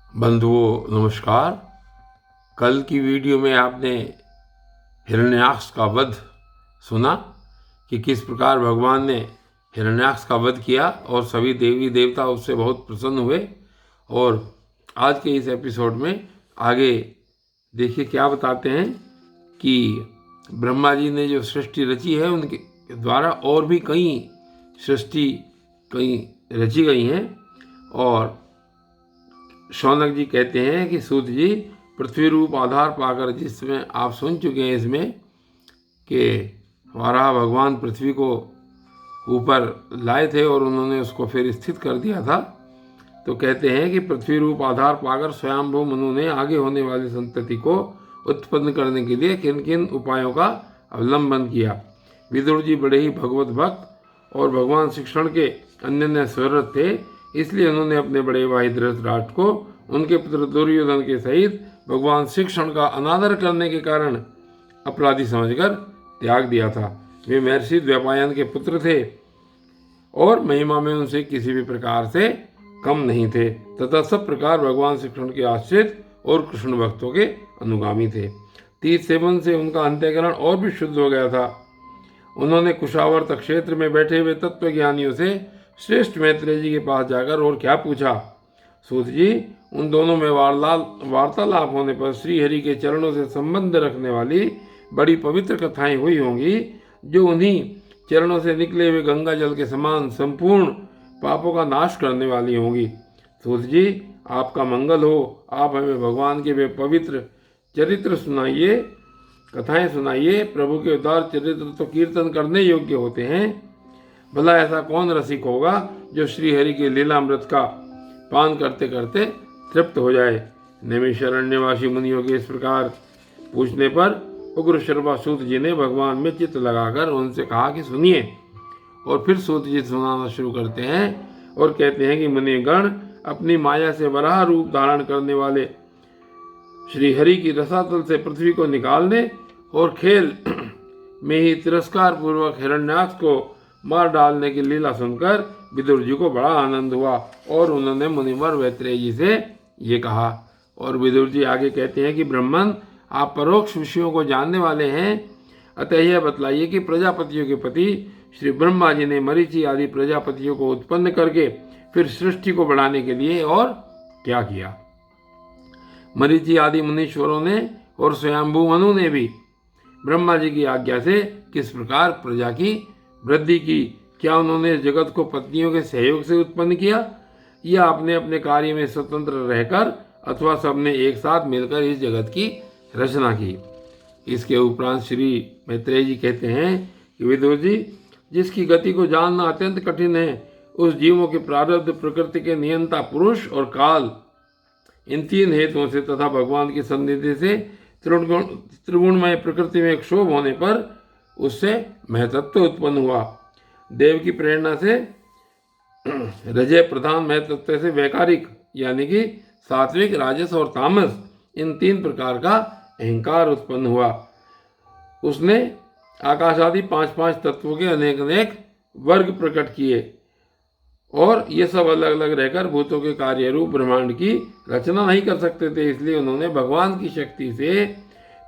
बंधुओं नमस्कार। कल की वीडियो में आपने हिरण्याक्ष का वध सुना कि किस प्रकार भगवान ने हिरण्याक्ष का वध किया और सभी देवी देवता उससे बहुत प्रसन्न हुए। और आज के इस एपिसोड में आगे देखिए क्या बताते हैं कि ब्रह्मा जी ने जो सृष्टि रची है उनके द्वारा और भी कई सृष्टि रची गई हैं। और शौनक जी कहते हैं कि सूत जी पृथ्वी रूप आधार पाकर, जिसमें आप सुन चुके हैं इसमें कि वाराह भगवान पृथ्वी को ऊपर लाए थे और उन्होंने उसको फिर स्थित कर दिया था। तो कहते हैं कि पृथ्वी रूप आधार पाकर स्वयंभू मनु ने आगे होने वाली संतति को उत्पन्न करने के लिए किन किन उपायों का अवलंबन किया। विदुर जी बड़े ही भगवत भक्त और भगवान श्री कृष्ण के अनन्य स्वरत थे, इसलिए उन्होंने अपने बड़े भाई धृतराष्ट्र को उनके पुत्र दुर्योधन के सहित भगवान श्री कृष्ण का अनादर करने के कारण अपराधी समझकर त्याग दिया था। वे महर्षि द्वैपायन के पुत्र थे और महिमा में उनसे किसी भी प्रकार से कम नहीं थे तथा सब प्रकार भगवान श्री कृष्ण के आश्रित और कृष्ण भक्तों के अनुगामी थे। तीर्थ सेवन से उनका अंतःकरण और भी शुद्ध हो गया था। उन्होंने कुशावर्त क्षेत्र में बैठे हुए तत्वज्ञानियों से श्रेष्ठ मैत्रेय जी के पास जाकर और क्या पूछा। सूत जी, उन दोनों में वार्तालाप होने पर श्री हरि के चरणों से संबंध रखने वाली बड़ी पवित्र कथाएं हुई होंगी, जो उन्हीं चरणों से निकले हुए गंगा जल के समान संपूर्ण पापों का नाश करने वाली होंगी। सूत जी, आपका मंगल हो। आप हमें भगवान के वे पवित्र चरित्र सुनाइए, कथाएं सुनाइए। प्रभु के उदार चरित्र तो कीर्तन करने योग्य होते हैं। भला ऐसा कौन रसिक होगा जो श्री हरि के लीलामृत का पान करते करते तृप्त हो जाए। नैमिषारण्यवासी मुनियों के इस प्रकार पूछने पर उग्र शर्मा सूत जी ने भगवान में चित्त लगाकर उनसे कहा कि सुनिए। और फिर सूत जी सुनाना शुरू करते हैं और कहते हैं कि मुनिगण अपनी माया से वराह रूप धारण करने वाले श्री हरि की रसातल से पृथ्वी को निकालने और खेल में ही तिरस्कार पूर्वक हिरण्याक्ष को मार डालने की लीला सुनकर विदुर जी को बड़ा आनंद हुआ और उन्होंने मुनिवर मैत्रेय जी से ये कहा। और विदुर जी आगे कहते हैं कि ब्राह्मण, आप परोक्ष विषयों को जानने वाले हैं, अतः यह बतलाइए कि प्रजापतियों के पति श्री ब्रह्मा जी ने मरीचि आदि प्रजापतियों को उत्पन्न करके फिर सृष्टि को बढ़ाने के लिए और क्या किया। मरीचि आदि मुनीश्वरों ने और स्वयंभू मनु ने भी ब्रह्मा जी की आज्ञा से किस प्रकार प्रजा की वृद्धि की। क्या उन्होंने जगत को पत्नियों के सहयोग से उत्पन्न किया या अपने अपने कार्य में स्वतंत्र रहकर अथवा सबने एक साथ मिलकर इस जगत की रचना की। इसके उपरांत श्री मैत्रेय जी कहते हैं कि विदुर जी, जिसकी गति को जानना अत्यंत कठिन है, उस जीवों के प्रारब्ध, प्रकृति के नियंता पुरुष और काल, इन तीन हेतुओं से तथा भगवान की सन्निधि से त्रिगुणमय प्रकृति में क्षोभ होने पर उससे महतत्व उत्पन्न हुआ। देव की प्रेरणा से रजय प्रधान महतत्व से वैकारिक यानी कि सात्विक, राजस और तामस, इन तीन प्रकार का अहंकार उत्पन्न हुआ। उसने आकाश आदि पांच पांच तत्वों के अनेक अनेक वर्ग प्रकट किए और ये सब अलग अलग रहकर भूतों के कार्य रूप ब्रह्मांड की रचना नहीं कर सकते थे। इसलिए उन्होंने भगवान की शक्ति से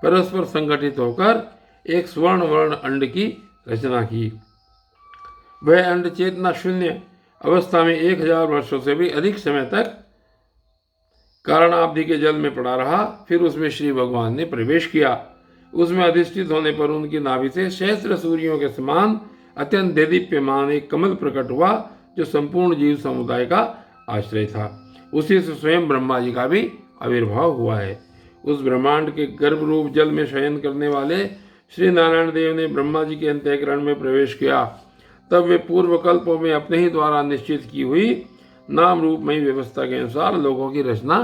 परस्पर संगठित होकर एक स्वर्ण वर्ण अंड की रचना की। वह अंड चेतना शून्य अवस्था में 1000 वर्षों से भी अधिक समय तक कारणाब्धि के जल में पड़ा रहा। फिर उसमें श्री भगवान ने प्रवेश किया। उसमें अधिष्ठित होने पर उनकी नाभि से सहस्त्र सूर्यों के समान अत्यंत देदीप्यमान एक कमल प्रकट हुआ, जो संपूर्ण जीव समुदाय का आश्रय था। उसी से स्वयं ब्रह्मा जी का भी आविर्भाव हुआ है। उस ब्रह्मांड के गर्भ रूप जल में शयन करने वाले श्री नारायण देव ने ब्रह्मा जी के अंतःकरण में प्रवेश किया। तब वे पूर्व कल्पों में अपने ही द्वारा निश्चित की हुई नाम रूपमयी व्यवस्था के अनुसार लोगों की रचना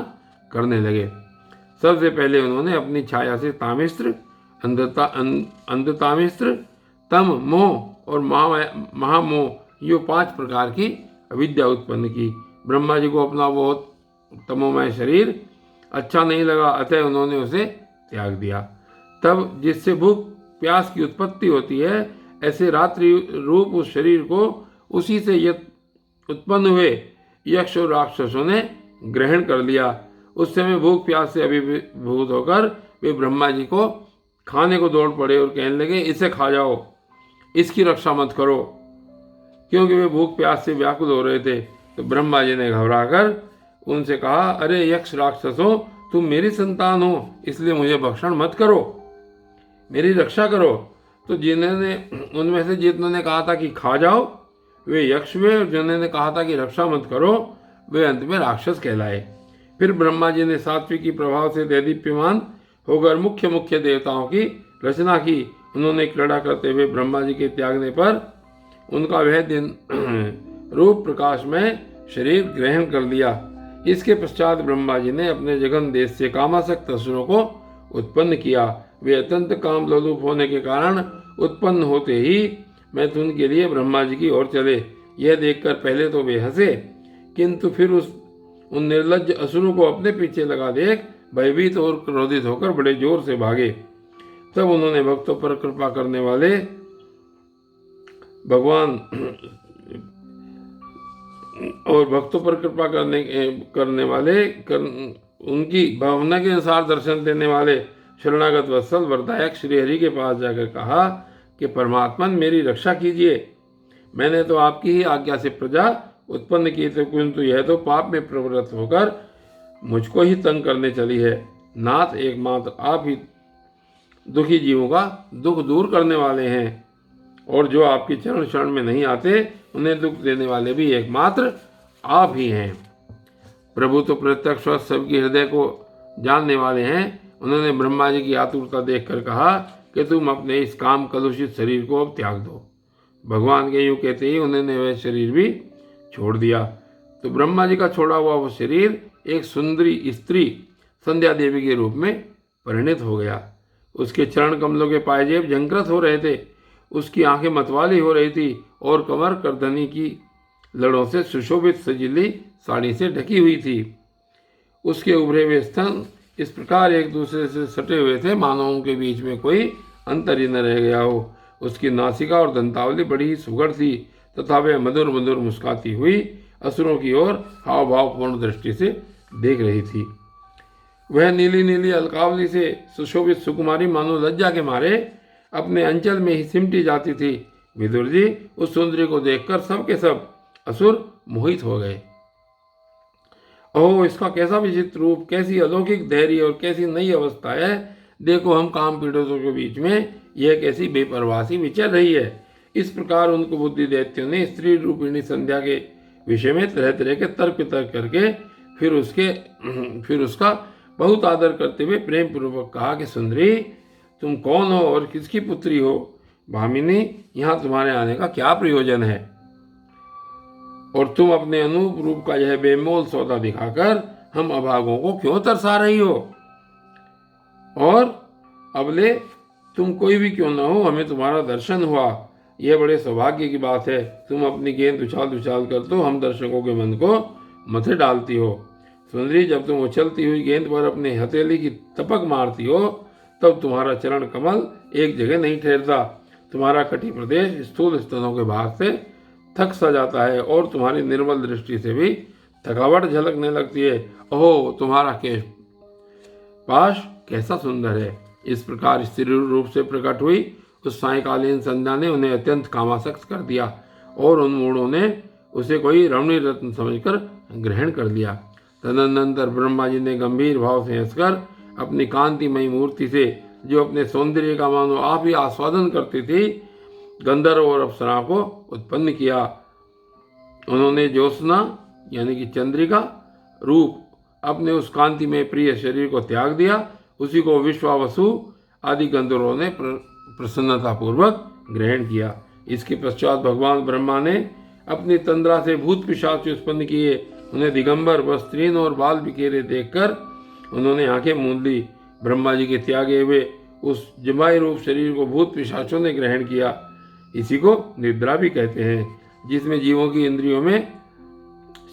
करने लगे। सबसे पहले उन्होंने अपनी छाया से तामिस्त्र, अंधतामिस्त्र, तम मोह और महामोह, ये 5 प्रकार की अविद्या उत्पन्न की। ब्रह्मा जी को अपना वो तमोमय शरीर अच्छा नहीं लगा, अतः उन्होंने उसे त्याग दिया। तब जिससे भूख प्यास की उत्पत्ति होती है, ऐसे रात्रि रूप उस शरीर को उसी से उत्पन्न हुए यक्ष और राक्षसों ने ग्रहण कर लिया। उस समय भूख प्यास से अभिभूत होकर वे ब्रह्मा जी को खाने को दौड़ पड़े और कहने लगे, इसे खा जाओ, इसकी रक्षा मत करो, क्योंकि वे भूख प्यास से व्याकुल हो रहे थे। तो ब्रह्मा जी ने घबराकर उनसे कहा, अरे यक्ष राक्षसों, तुम मेरी संतान हो, इसलिए मुझे भक्षण मत करो, मेरी रक्षा करो। तो जिन्होंने उनमें से जिन्होंने कहा था कि खा जाओ वे यक्ष हुए, और जिन्होंने कहा था कि रक्षा मत करो वे अंत में राक्षस कहलाए। फिर ब्रह्मा जी ने सात्विक की प्रभाव से दैदीप्यमान होकर मुख्य मुख्य देवताओं की रचना की। उन्होंने क्रीड़ा करते हुए ब्रह्मा जी के त्यागने पर उनका वह दिन रूप प्रकाश में शरीर ग्रहण कर लिया। इसके पश्चात ब्रह्मा जी ने अपने जगन देश से कामासक्त असुरों को उत्पन्न किया। वे अत्यंत काम लोलुप होने के कारण उत्पन्न होते ही मैथुन के लिए ब्रह्मा जी की ओर चले। यह देखकर पहले तो वे हंसे, किंतु फिर उन निर्लज्ज असुरों को अपने पीछे लगा देख भयभीत और क्रोधित होकर बड़े जोर से भागे। तब उन्होंने भक्तों पर कृपा करने वाले भगवान और भक्तों पर कृपा करने वाले उनकी भावना के अनुसार दर्शन देने वाले शरणागत वत्सल वरदायक श्री हरि के पास जाकर कहा कि परमात्मन, मेरी रक्षा कीजिए। मैंने तो आपकी ही आज्ञा से प्रजा उत्पन्न की थी, किंतु यह तो पाप में प्रवृत्त होकर मुझको ही तंग करने चली है। नाथ, एकमात्र आप ही दुखी जीवों का दुख दूर करने वाले हैं, और जो आपके चरण शरण में नहीं आते उन्हें दुख देने वाले भी एकमात्र आप ही हैं। प्रभु तो प्रत्यक्ष सबके हृदय को जानने वाले हैं। उन्होंने ब्रह्मा जी की आतुरता देखकर कहा कि तुम अपने इस काम कलुषित शरीर को अब त्याग दो। भगवान के यूं कहते ही उन्होंने वह शरीर भी छोड़ दिया। तो ब्रह्मा जी का छोड़ा हुआ वो शरीर एक सुंदरी स्त्री संध्या देवी के रूप में परिणित हो गया। उसके चरण कमलों के पायजेब झंकृत हो रहे थे, उसकी आंखें मतवाली हो रही थी और कमर करधनी की लड़ों से सुशोभित सजीली साड़ी से ढकी हुई थी। उसके उभरे हुए स्तन इस प्रकार एक दूसरे से सटे हुए थे मानो उनके बीच में कोई अंतर ही न रह गया हो। उसकी नासिका और दंतावली बड़ी ही सुघड़ थी तथा वह मधुर मधुर मुस्काती हुई असुरों की ओर हाव भावपूर्ण दृष्टि से देख रही थी। वह नीली नीली अलकावली से सुशोभित सुकुमारी मानो लज्जा के मारे अपने अंचल में ही सिमटी जाती थी। विदुर जी उस सुंदरी को देखकर सब के सब असुर मोहित हो गए। ओह, इसका कैसा विचित्र रूप, कैसी अलौकिक धैर्य और कैसी नई अवस्था है। देखो, हम काम पीड़ितों के बीच में यह कैसी बेपरवाही विचर रही है। इस प्रकार उनको बुद्धि दैत्यों ने स्त्री रूपिणी संध्या के विषय में तरह तरह के तर्क वितर्क करके फिर उसका बहुत आदर करते हुए प्रेम पूर्वक कहा कि सुंदरी, तुम कौन हो और किसकी पुत्री हो? भामिनी, यहाँ तुम्हारे आने का क्या प्रयोजन है? और तुम अपने अनूप रूप का यह बेमोल सौदा दिखाकर हम अभागों को क्यों तरसा रही हो? और अबले तुम कोई भी क्यों न हो, हमें तुम्हारा दर्शन हुआ, यह बड़े सौभाग्य की बात है। तुम अपनी गेंद उछाल उछाल कर तो हम दर्शकों के मन को मथे डालती हो। सुंदरी, जब तुम उछलती हुई गेंद पर अपने हथेली की तपक मारती हो तब तुम्हारा चरण कमल एक जगह नहीं ठहरता। तुम्हारा कटी प्रदेश स्थूल स्तनों के भाग से थक सा जाता है और तुम्हारी निर्मल दृष्टि से भी थकावट झलकने लगती है। ओहो, तुम्हारा केश पाश कैसा सुंदर है। इस प्रकार स्त्री रूप से प्रकट हुई उस सायकालीन संध्या ने उन्हें अत्यंत कामासक्त कर दिया और उन मूढ़ों ने उसे कोई रमणीय रत्न समझकर ग्रहण कर लिया। तदनंतर ब्रह्मा जी ने गंभीर भाव से हंसकर अपनी कांतिमयी मूर्ति से, जो अपने सौंदर्य का मानो आप ही आस्वादन करती थी, गंधर्व और अप्सरा को उत्पन्न किया। उन्होंने ज्योत्सना यानी कि चंद्रिका रूप अपने उस कांति में प्रिय शरीर को त्याग दिया। उसी को विश्वावसु आदि गंधर्वों ने प्रसन्नतापूर्वक ग्रहण किया। इसके पश्चात भगवान ब्रह्मा ने अपनी तंद्रा से भूत पिशाच उत्पन्न किए। उन्हें दिगंबर वस्त्रीन और बाल बिखेरे देखकर उन्होंने आंखें मूंद ली। ब्रह्मा जी के त्यागे हुए उस जमाई रूप शरीर को भूत पिशाचों ने ग्रहण किया। इसी को निद्रा भी कहते हैं, जिसमें जीवों की इंद्रियों में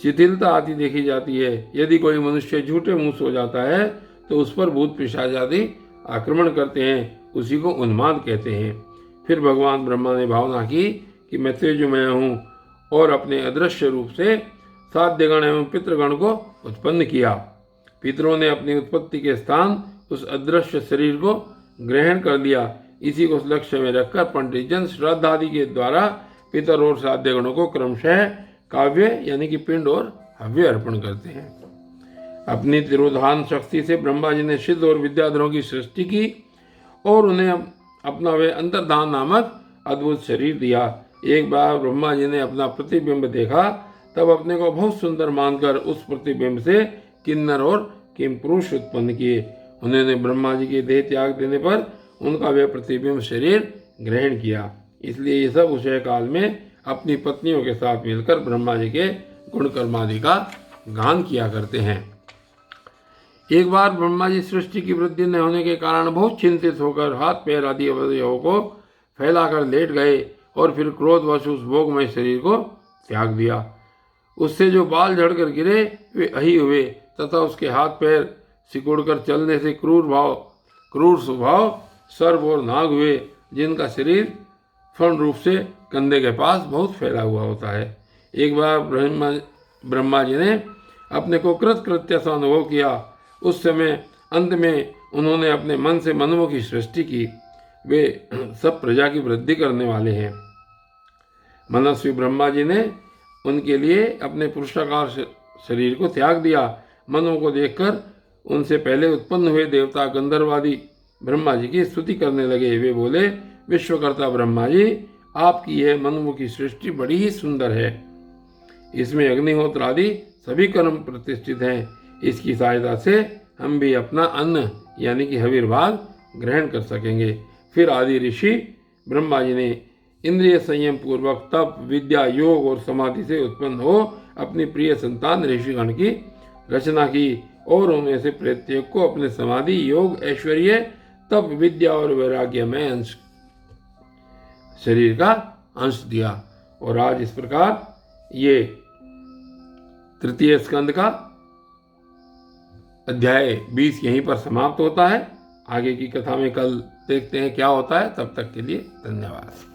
शिथिलता आती देखी जाती है। यदि कोई मनुष्य झूठे मुंह सो जाता है तो उस पर भूत पिशाच आदि आक्रमण करते हैं, उसी को उन्माद कहते हैं। फिर भगवान ब्रह्मा ने भावना की कि मैं तेजोमय हूँ और अपने अदृश्य रूप से साध्यगण एवं पितृगण को उत्पन्न किया। पितरों ने अपनी उत्पत्ति के स्थान उस अदृश्य शरीर को ग्रहण कर लिया। इसी को लक्ष्य में रखकर पंडित जन श्राद्ध आदि के द्वारा पितर और श्राद्ध गणों को क्रमशः काव्य यानी कि पिंड और हव्य अर्पण करते हैं। अपनी तिरोधान शक्ति से ब्रह्मा जी ने सिद्ध और विद्याधरों की सृष्टि की और उन्हें अपना वे अंतर्धान नामक अद्भुत शरीर दिया। एक बार ब्रह्मा जी ने अपना प्रतिबिंब देखा, तब अपने को बहुत सुंदर मानकर उस प्रतिबिंब से किन्नर और किमपुरुष उत्पन्न किए। उन्होंने ब्रह्मा जी के देह त्याग देने पर उनका वे प्रतिबिंब शरीर ग्रहण किया। इसलिए ये सब उस काल में अपनी पत्नियों के साथ मिलकर ब्रह्मा जी के गुण कर्मादि का गान किया करते हैं। एक बार ब्रह्मा जी सृष्टि की वृद्धि न होने के कारण बहुत चिंतित होकर हाथ पैर आदि अवयवों को फैलाकर लेट गए और फिर क्रोधवश उस भोगमय शरीर को त्याग दिया। उससे जो बाल झड़कर गिरे वे अही हुए तथा उसके हाथ पैर सिकुड़कर चलने से क्रूर स्वभाव सर्प और नाग हुए, जिनका शरीर फण रूप से कंधे के पास बहुत फैला हुआ होता है। एक बार ब्रह्मा जी ने अपने को कृत्य सा अनुभव किया। उस समय अंत में उन्होंने अपने मन से मनुओं की सृष्टि की। वे सब प्रजा की वृद्धि करने वाले हैं। मनस्वी ब्रह्मा जी ने उनके लिए अपने पुरुषाकार शरीर को त्याग दिया। मनुओं को देखकर उनसे पहले उत्पन्न हुए देवता गंधर्वादी ब्रह्मा जी की स्तुति करने लगे। वे बोले, विश्वकर्ता ब्रह्मा जी, आपकी यह मनुओं की सृष्टि बड़ी ही सुंदर है। इसमें अग्निहोत्र आदि सभी कर्म प्रतिष्ठित हैं। इसकी सहायता से हम भी अपना अन्न यानी कि हविर्भाग ग्रहण कर सकेंगे। फिर आदि ऋषि ब्रह्मा जी ने इंद्रिय संयम पूर्वक तप, विद्या, योग और समाधि से उत्पन्न हो अपनी प्रिय संतान ऋषिगण की रचना की और उनमें से प्रत्येक को अपने समाधि, योग, ऐश्वर्य, तप, विद्या और वैराग्य में अंश शरीर का अंश दिया। और आज इस प्रकार ये तृतीय स्कंद का अध्याय 20 यहीं पर समाप्त होता है। आगे की कथा में कल देखते हैं क्या होता है। तब तक के लिए धन्यवाद।